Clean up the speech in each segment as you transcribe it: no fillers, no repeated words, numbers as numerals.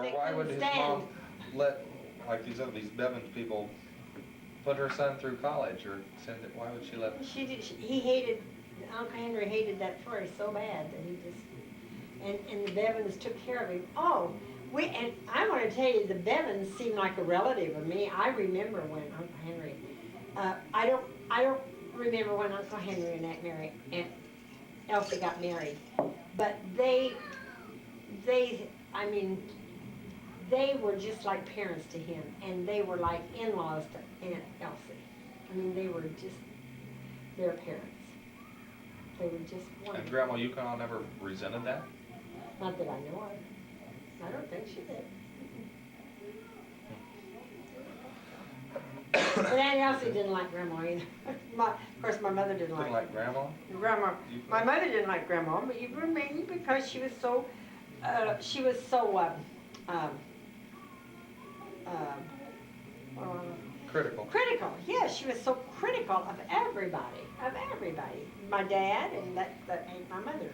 Or they why would couldn't his stand. mom let, like these Bevins people, put her son through college or send it? Why would she let? He hated, Uncle Henry hated that Troy so bad that he just, and the Bevins took care of him. Oh, and I want to tell you, the Bevins seemed like a relative of me. I remember when Uncle Henry, I don't remember when Uncle Henry and Aunt Elsie got married, but I mean, they were just like parents to him, and they were like in-laws to Aunt Elsie. I mean, they were just their parents. They were just And wonderful. Grandma Yukon never resented that? Not that I know of. I don't think she did. But Aunt Elsie didn't like Grandma either. Of course, my mother didn't like Didn't like Grandma? Grandma. My mother didn't like Grandma, but mainly because she was so, um, uh, Critical. critical. Yeah, she was so critical of everybody, My dad, and that made my mother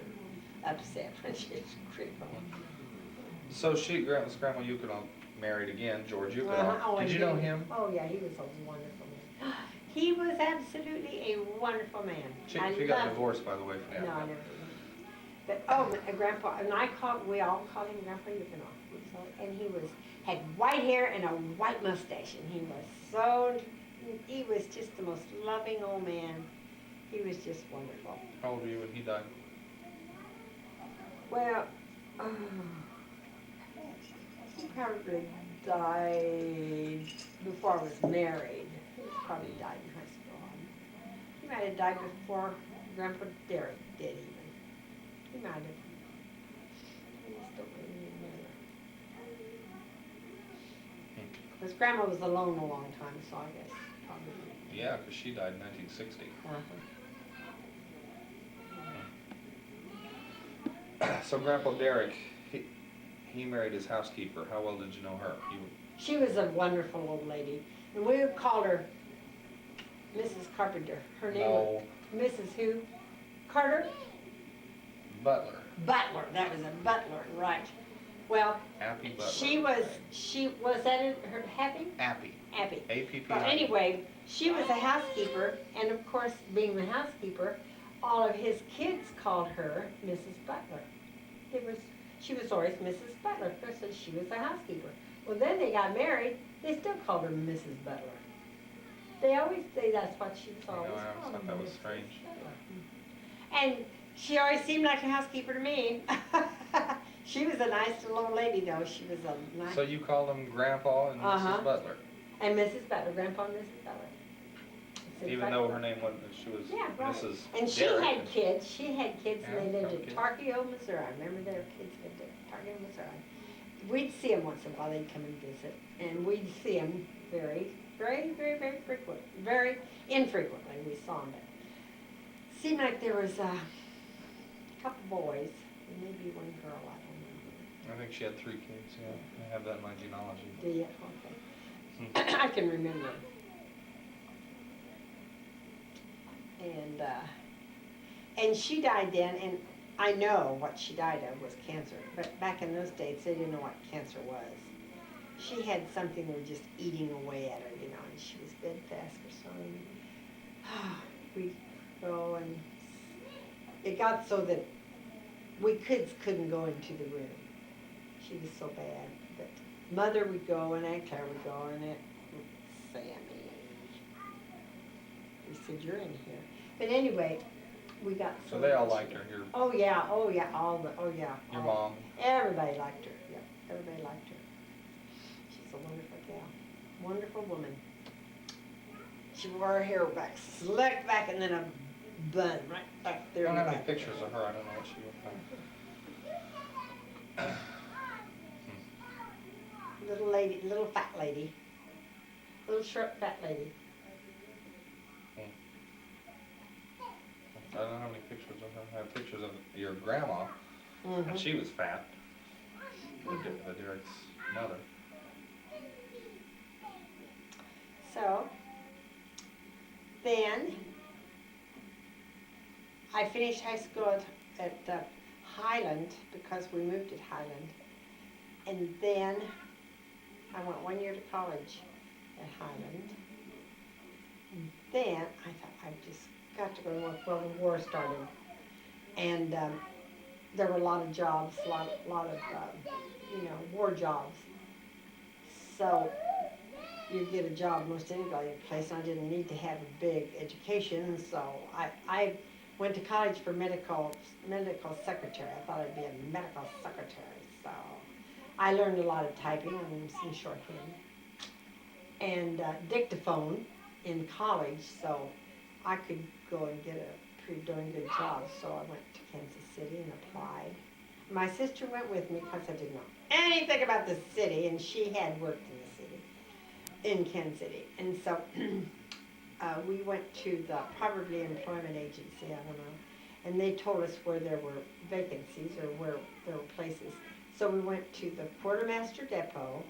upset when she was critical. So was Grandma Yukon married again, George Yukon. Oh, Did you know him? Oh yeah, he was a wonderful man. He was absolutely a wonderful man. She got divorced, by the way, from No, him. I never did. But Grandpa, and we all called him Grandpa Yukon. And had white hair and a white mustache, and he was just the most loving old man. He was just wonderful. How old were you when he died? Well, he probably died before I was married. He probably died in high school. He might have died before Grandpa Derek did even. He might have. I just don't really remember. Because Grandma was alone a long time, so I guess probably. Yeah, because she died in 1960. So Grandpa Derek, he married his housekeeper. How well did you know her? She was a wonderful old lady, and we called her Mrs. Carpenter. Her name was Mrs. Who? Carter? Butler. Butler. That was a butler, right? Well, Appy Butler. She was that her Happy? Appy. Appy. A-P-P. But anyway, she was a housekeeper, and of course, being the housekeeper, all of his kids called her Mrs. Butler. She was always Mrs. Butler because she was a housekeeper. Well, then they got married. They still called her Mrs. Butler. They always say that's what she was always called. I thought that was strange. And she always seemed like a housekeeper to me. She was a nice little old lady, though. She was a nice. So you called them Grandpa and Mrs. Butler? And Mrs. Butler, Grandpa and Mrs. Butler. Even though her name wasn't, she was Mrs. And she Derek. had kids. She had kids, and they lived in Tarkio, Missouri. I remember their kids lived in Tarkio, Missouri. We'd see them once in a while. They'd come and visit, and we'd see them very, very, very, very frequent. Very infrequently we saw them. But seemed like there was a couple boys, and maybe one girl. I don't know. I think she had 3 kids. Yeah, I have that in my genealogy. Do you? Okay. I can remember. And she died then, and I know what she died of was cancer, but back in those days, they didn't know what cancer was. She had something that was just eating away at her, and she was bedfast for so long. We'd go, and it got so that we kids couldn't go into the room. She was so bad, but Mother would go, and Aunt Claire would go, and it would Sammy. He said, "You're in here." But anyway, we got so they all liked her. Oh yeah, Your mom. Everybody liked her. Yeah, everybody liked her. She's a wonderful gal, wonderful woman. She wore her hair back, slicked back, and then a bun right back there. I don't have any pictures of her. I don't know what she looked like. Little lady, little fat lady, little short fat lady. I don't have any pictures of her. I have pictures of your grandma, and she was fat. The Derek's mother. So, then, I finished high school at Highland because we moved at Highland. And And then I went 1 year to college at Highland. And then I thought I just got to go to work. Well, the war started, and there were a lot of jobs, a lot of war jobs. So you get a job most any place. And I didn't need to have a big education, so I went to college for medical secretary. I thought I'd be a medical secretary, so I learned a lot of typing and some shorthand and dictaphone in college, so I could go and get a pretty darn good job. So I went to Kansas City and applied. My sister went with me because I didn't know anything about the city, and she had worked in the city, in Kansas City. And so we went to the probably employment agency, I don't know, and they told us where there were vacancies or where there were places. So we went to the quartermaster depot,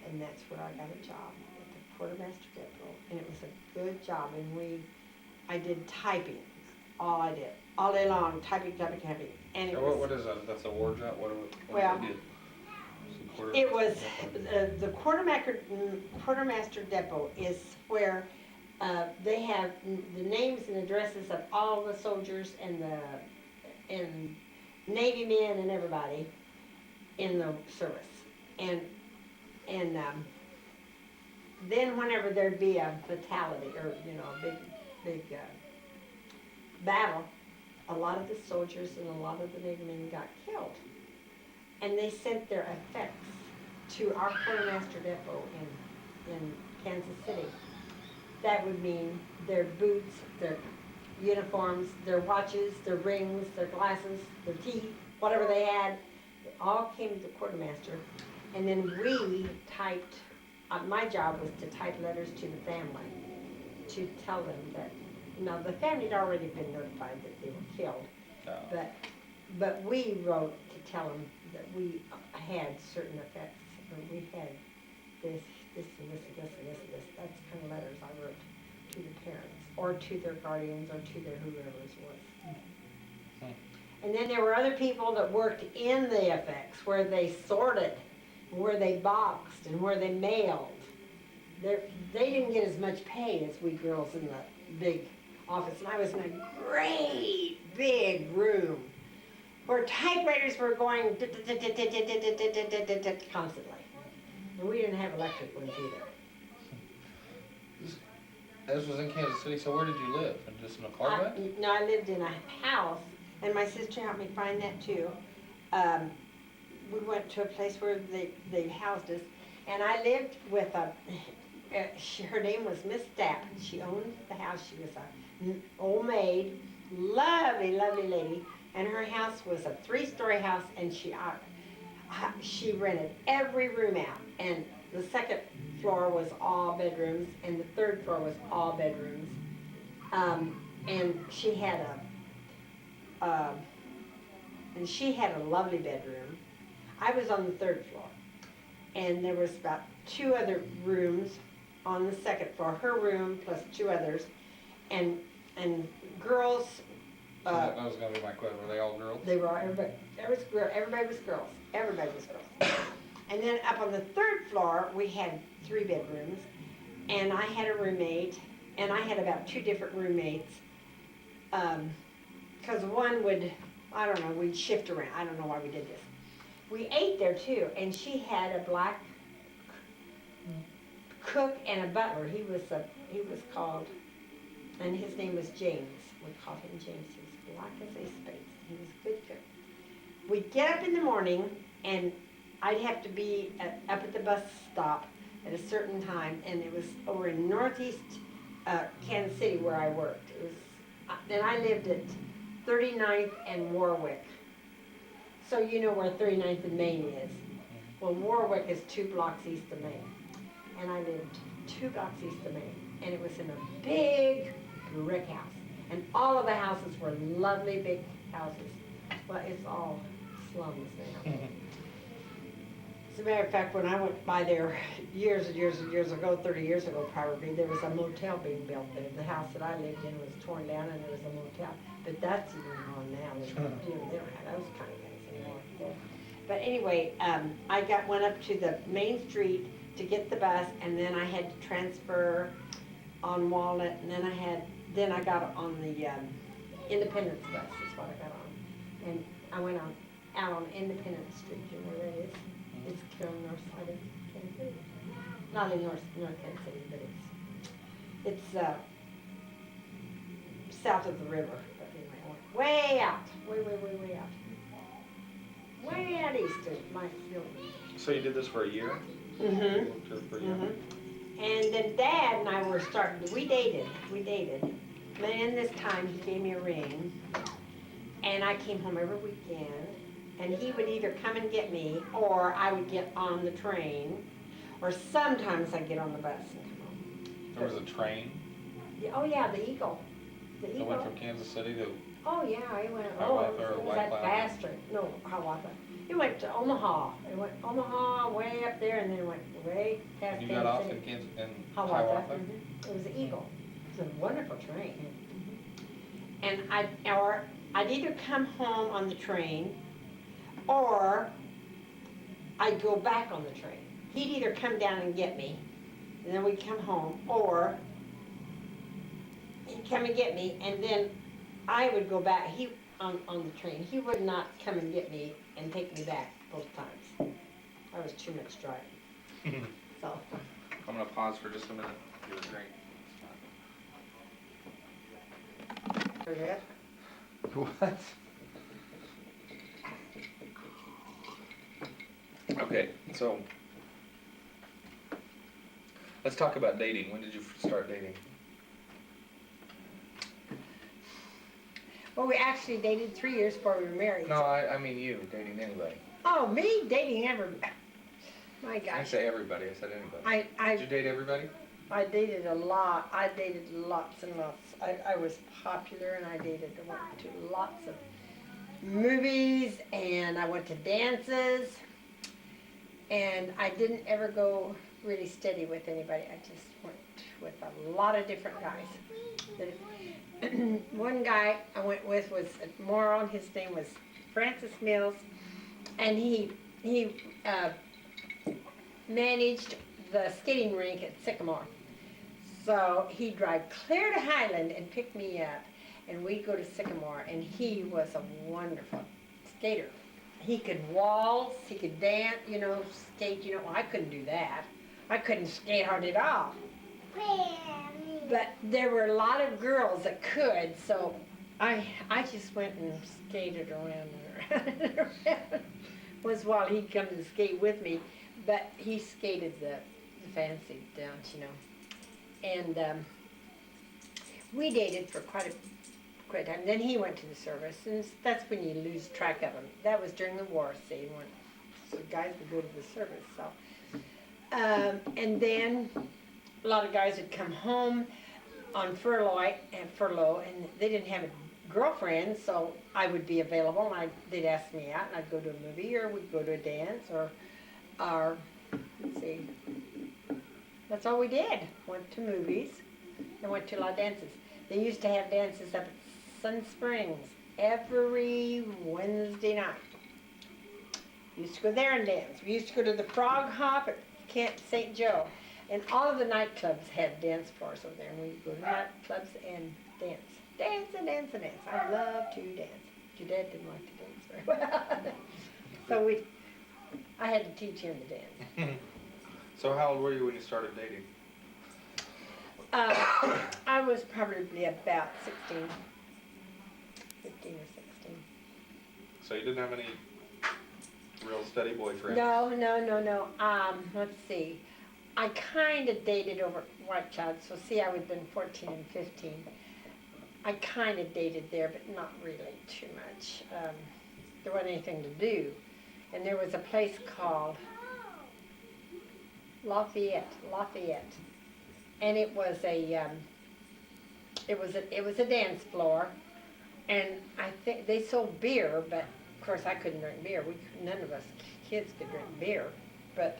and that's where I got a job, at the quartermaster depot. And it was a good job, and I did typing, all I did, all day long, typing. And it So what is that? That's a war job? What well, do they do? It was the quartermaster depot is where they have the names and addresses of all the soldiers and Navy men and everybody in the service, and then whenever there'd be a fatality or a big battle, a lot of the soldiers and a lot of the Navy men got killed. And they sent their effects to our quartermaster depot in Kansas City. That would mean their boots, their uniforms, their watches, their rings, their glasses, their teeth, whatever they had, it all came to the quartermaster. And then we typed, my job was to type letters to the family to tell them that, the family had already been notified that they were killed. Oh. But we wrote to tell them that we had certain effects, or we had this, and this. That's the kind of letters I wrote to the parents, or to their guardians, or to their whoever's was. And then there were other people that worked in the effects, where they sorted, where they boxed, and where they mailed. They didn't get as much pay as we girls in the big office, and I was in a great big room where typewriters were going constantly. And we didn't have electric ones either. This was in Kansas City, so where did you live? Just in an apartment? No, I lived in a house, and my sister helped me find that too. We went to a place where they housed us, and I lived with her name was Miss Stapp. She owned the house. She was an old maid, lovely lady. And her house was a 3-story house, and she rented every room out. And the second floor was all bedrooms, and the third floor was all bedrooms. And she had a lovely bedroom. I was on the 3rd floor, and there was about 2 other rooms on the 2nd floor. Her room plus 2 others, and girls. That was going to be my question. Were they all girls? They were all, everybody was girls. Everybody was girls. And then up on the 3rd floor, we had 3 bedrooms, and I had a roommate, and I had about 2 different roommates, because one would, I don't know, we'd shift around. I don't know why we did this. We ate there too, and she had a black cook and a butler. He was called, and his name was James. We called him James. He was black as a spade. He was a good cook. We'd get up in the morning, and I'd have to be up at the bus stop at a certain time, and it was over in northeast Kansas City where I worked. It was, then I lived at 39th and Warwick. So you know where 39th and Main is. Well, Warwick is 2 blocks east of Main. And I lived 2 blocks east of Main. And it was in a big brick house. And all of the houses were lovely big houses. But it's all slums now. As a matter of fact, when I went by there years ago, 30 years ago probably, there was a motel being built there. The house that I lived in was torn down, and there was a motel. But that's even gone now. They don't have those kind of things anymore. But anyway, went up to the main street to get the bus, and then I had to transfer on Walnut, and then I got on the Independence bus is what I got on. And I went out on Independence Street, you know where that is? It's here on the north side of Kansas City. Not in North Kansas City, but it's south of the river. But anyway, I went way out, way out. Way out east of my village. So you did this for a year? Mm-hmm. Just for a year? And then Dad and I were we dated. And this time he gave me a ring, and I came home every weekend, and he would either come and get me, or I would get on the train, or sometimes I'd get on the bus and come home. There was a train Oh yeah, the Eagle. that went from Kansas City to Oh yeah, it went, Hiawatha or it was White that Cloud? fast train. No, Hiawatha. It went to Omaha. It went Omaha, way up there, and then it went way past You Kansas got off City. in Hiawatha. Hiawatha? It was the Eagle. It was a wonderful train. And I'd either come home on the train, or I'd go back on the train. He'd either come down and get me, and then we'd come home, or he'd come and get me, and then I would go back on the train. He would not come and get me and take me back both times. That was too much driving. So. I'm gonna pause for just a minute. Get a drink. Okay. What? Okay, so let's talk about dating. When did you start dating? Well, we actually dated 3 years before we were married. No, I mean you, dating anybody. Oh, me dating everybody. My I gosh. say everybody, I said anybody. Did you date everybody? I dated a lot. I dated lots and lots. I was popular, and I went to lots of movies, and I went to dances, and I didn't ever go really steady with anybody. I just went with a lot of different guys. One guy I went with was a moron. His name was Francis Mills, and he managed the skating rink at Sycamore. So he'd drive clear to Highland and pick me up, and we'd go to Sycamore, and he was a wonderful skater. He could waltz, he could dance, skate, well, I couldn't do that. I couldn't skate hard at all. But there were a lot of girls that could, so I just went and skated around there. Was while he'd come to skate with me, but he skated the fancy dance, And we dated for quite a time. Then he went to the service, and that's when you lose track of him. That was during the war, see, when so guys would go to the service. So, and then a lot of guys would come home on furlough, and they didn't have a girlfriend, so I would be available, and they'd ask me out, and I'd go to a movie, or we'd go to a dance, or let's see. That's all we did. Went to movies and went to a lot of dances. They used to have dances up at Sun Springs every Wednesday night. Used to go there and dance. We used to go to the Frog Hop at Camp St. Joe. And all of the nightclubs had dance floors over there. And we'd go to nightclubs and dance. Dance and dance and dance. I love to dance. Your dad didn't like to dance very well. So I had to teach him to dance. So how old were you when you started dating? I was probably about 16, 15 or 16. So you didn't have any real steady boyfriend? No. Let's see. I kind of dated over White Child, so see, I would have been 14 and 15. I kind of dated there, but not really too much. There wasn't anything to do. And there was a place called Lafayette, and it was a dance floor, and I think they sold beer, but of course I couldn't drink beer. None of us kids could drink beer, but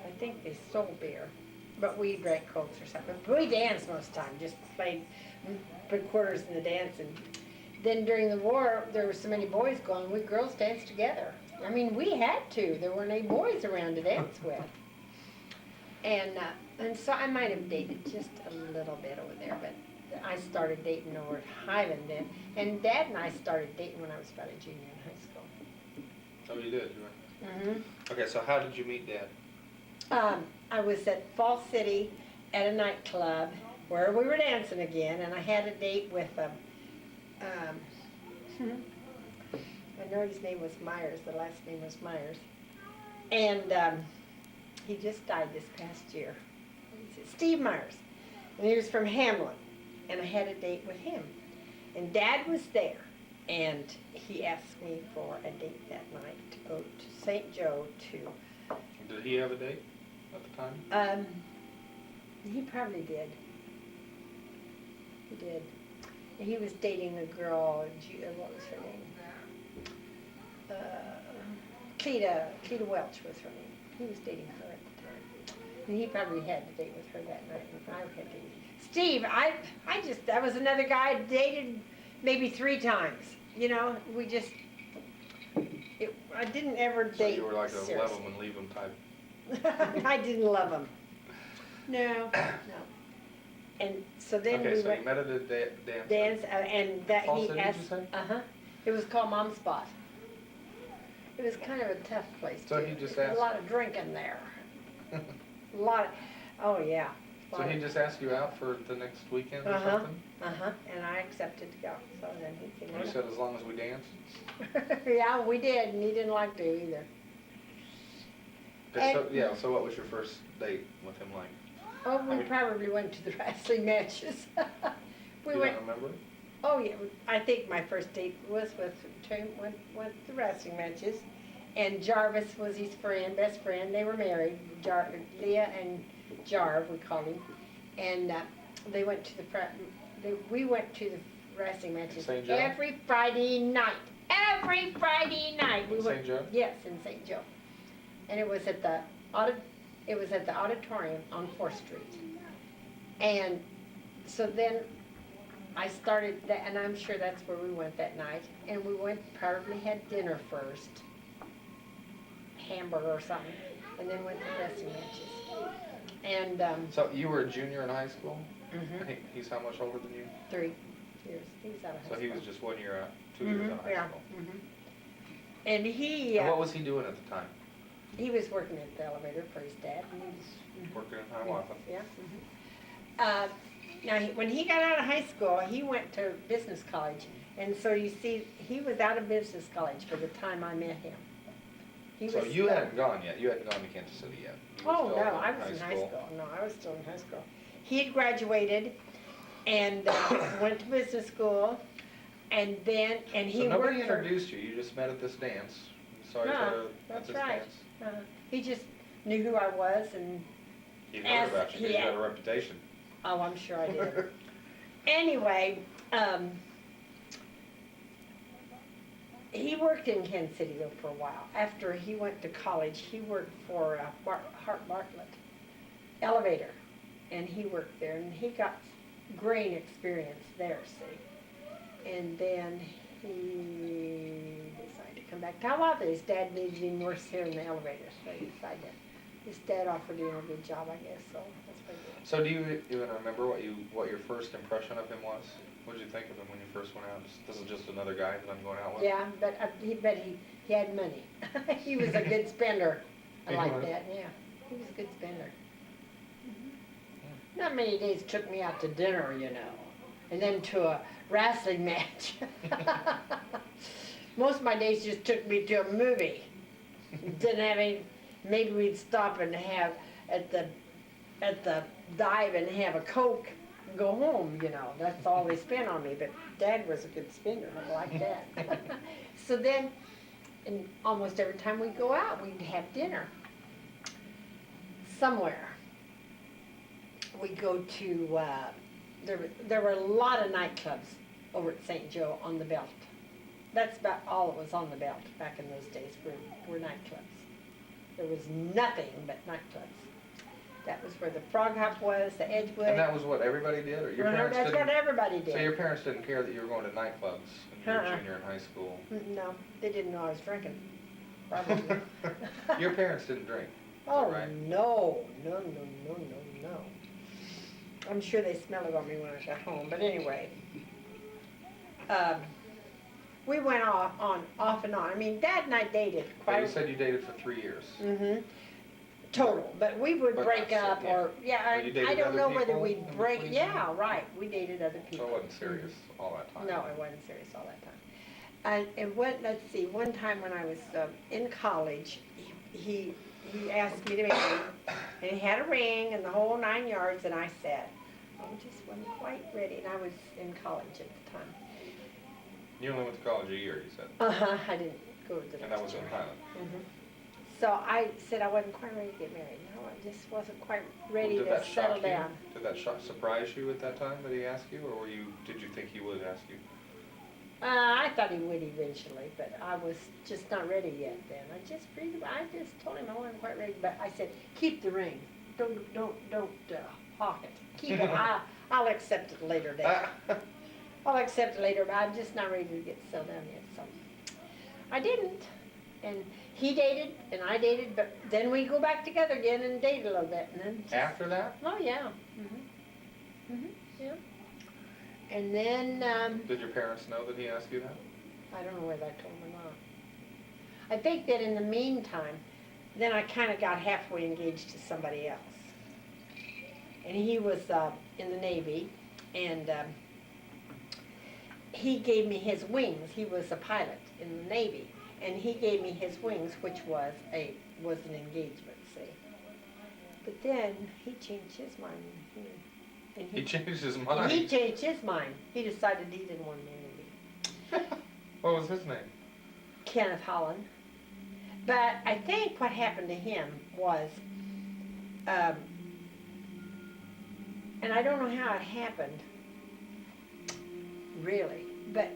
I think they sold beer, but we drank Cokes or something. But we danced most of the time, just put quarters in the dance, and then during the war there were so many boys going, we girls danced together. I mean, we had to. There weren't any boys around to dance with. And so I might have dated just a little bit over there, but I started dating over at Highland then. And Dad and I started dating when I was about a junior in high school. Oh, you did, you were. Mm-hmm. Okay, so how did you meet Dad? I was at Fall City at a nightclub where we were dancing again, and I had a date with I know his name was Myers, the last name was Myers. And he just died this past year. Steve Myers. And he was from Hamlin. And I had a date with him. And Dad was there. And he asked me for a date that night to go to St. Joe to... Did he have a date at the time? He probably did. He did. He was dating a girl, what was her name? Cleta Welch was her name. He was dating her at the time. And he probably had a date with her that night, and I had dated. Steve, that was another guy I dated maybe 3 times. You know, I didn't ever date. So you were like a seriously. love him and leave him type. I didn't love him. No. And so then okay, we so went you met at a dance. dance, and that Fall he City, asked. did you say? It was called Mom's Spot. It was kind of a tough place. So too. he just There was asked. a lot of drinking there. A lot of, oh yeah. So he just asked you out for the next weekend or something? And I accepted to go. So then he came You out. said as long as we danced? Yeah, we did, and he didn't like to either. Okay, And- so what was your first date with him like? Oh, we I mean- probably went to the wrestling matches. We You went. don't remember? Oh yeah, I think my first date was with went to the wrestling matches, and Jarvis was his friend, best friend. They were married, Leah and Jarv, we called him, and they went to we went to the wrestling matches St. Joe? every Friday night. Every Friday night we In went. St. Joe? Yes, in St. Joe, and it was at the auditorium on 4th Street, and so then. I started that, and I'm sure that's where we went that night. And we probably had dinner first, hamburger or something, and then went to wrestling matches. And So you were a junior in high school? Mhm. He's how much older than you? 3 years. He was out of high So school. he was just 1 year out, 2 years out of high yeah. school. And he And what was he doing at the time? he was working at the elevator for his dad. And he was, Working in Hiawatha? yeah. Now, when he got out of high school, he went to business college. And so you see, he was out of business college by the time I met him. So you hadn't gone yet? You hadn't gone to Kansas City yet? You were Oh, still no, I was in high school. No, I was still in high school. He had graduated and went to business school. And then, and he So nobody worked for... introduced you, you just met at this dance? You saw each No, other at that's this right. dance? He just knew who I was and, He heard about you, 'cause you Yeah. had a reputation. oh, I'm sure I did. Anyway, he worked in Kansas City though for a while. After he went to college, he worked for Hart Bartlett Elevator, and he worked there, and he got grain experience there, see. And then he decided to come back to Hiawatha. His dad needed him worse here in the elevator, so he decided his dad offered him a good job, I guess, so that's what he did. So do you even remember what your first impression of him was? What did you think of him when you first went out? This is just another guy that I'm going out with? Yeah, but he had money. He was a good spender. I He like was? that, yeah. He was a good spender. Not many days took me out to dinner, you know, and then to a wrestling match. Most of my days just took me to a movie. Didn't have any, maybe we'd stop and have at the dive and have a Coke and go home, you know. That's all they spent on me, but Dad was a good spender, I like that. So then, and almost every time we'd go out, we'd have dinner somewhere. We'd go to, there were a lot of nightclubs over at St. Joe on the Belt. That's about all that was on the Belt back in those days were nightclubs. There was nothing but nightclubs. That was where the Frog Hop was, the Edgewood. And that was what everybody did, or your parents That's didn't? what everybody did. So your parents didn't care that you were going to nightclubs when you were junior in high school? No, they didn't know I was drinking. probably. Your parents didn't drink, Oh, right? no, no, no, no, no, no. I'm sure they smelled it on me when I got home, but anyway. We went off and on. I mean, Dad and I dated But quite. you said you dated for 3 years. Mm-hmm. Total, but we would But break that's it, up, yeah. or Well, you dated I don't other know whether people we'd in break. between Yeah, right. We dated other So people. it wasn't serious all that time. No, it wasn't serious all that time. And let's see, one time when I was in college, he asked me to marry him, and he had a ring and the whole 9 yards, and I said, I just wasn't quite ready, and I was in college at the time. You only went to college a year, you said. I didn't go to the And that was in year. Highland. Mhm. So I said I wasn't quite ready to get married. No, I just wasn't quite ready Well, did to that settle shock you? down. Did that surprise you at that time that he asked you, or did you think he would ask you? I thought he would eventually, but I was just not ready yet then. I just told him I wasn't quite ready, but I said, keep the ring. Don't hawk it. Keep it. I'll accept it later date. I'll accept it later, but I'm just not ready to get settled down yet. So I didn't. And he dated, and I dated, but then we go back together again and date a little bit. And then After that? Oh, yeah. Yeah. And then, Did your parents know that he asked you that? I don't know whether I told him or not. I think that in the meantime, then I kind of got halfway engaged to somebody else. And he was in the Navy, and he gave me his wings. He was a pilot in the Navy, and he gave me his wings, which was an engagement, see. But then he changed his mind. He changed his mind. He changed his mind. He decided he didn't want to marry me. What was his name? Kenneth Holland. But I think what happened to him was, and I don't know how it happened, really, but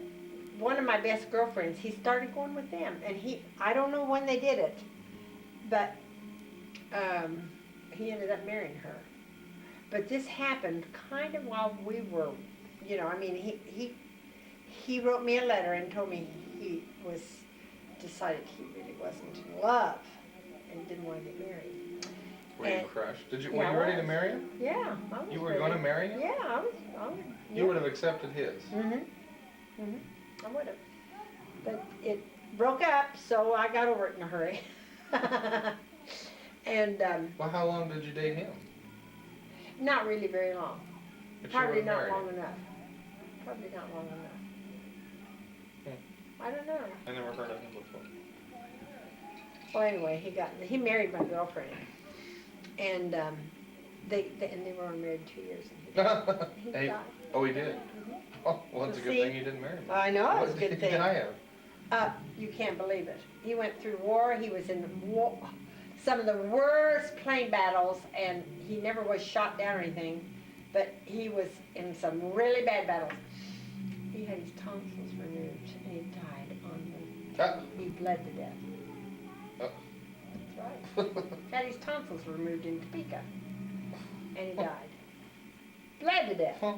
one of my best girlfriends, he started going with them, and I don't know when they did it, but he ended up marrying her. But this happened kind of while we were, I mean, he wrote me a letter and told me he decided he really wasn't in love and didn't want to get married. Were you crushed? Were you ready to marry him? Yeah, I was. You were ready. going to marry him? Yeah, I was. Yeah. You would have accepted his. I would have. But it broke up, so I got over it in a hurry. And Well, how long did you date him? not really very long. But you Probably weren't not married. long enough. Probably not long enough. I don't know. I never heard of him before. Well, anyway, he married my girlfriend, and they were married 2 years, and he died. Oh, he did? Mhm. Oh, well, it's a good See? thing he didn't marry me. I know, What it's a did good he thing. die of? You can't believe it. He went through war. He was in the war, some of the worst plane battles, and he never was shot down or anything, but he was in some really bad battles. He had his tonsils removed, and he died on the. He bled to death. Oh. That's right. Had his tonsils removed in Topeka, and he died. Bled to death. Huh.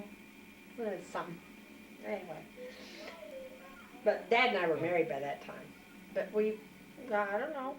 Well, it's something. Anyway. But Dad and I were married by that time. But I don't know.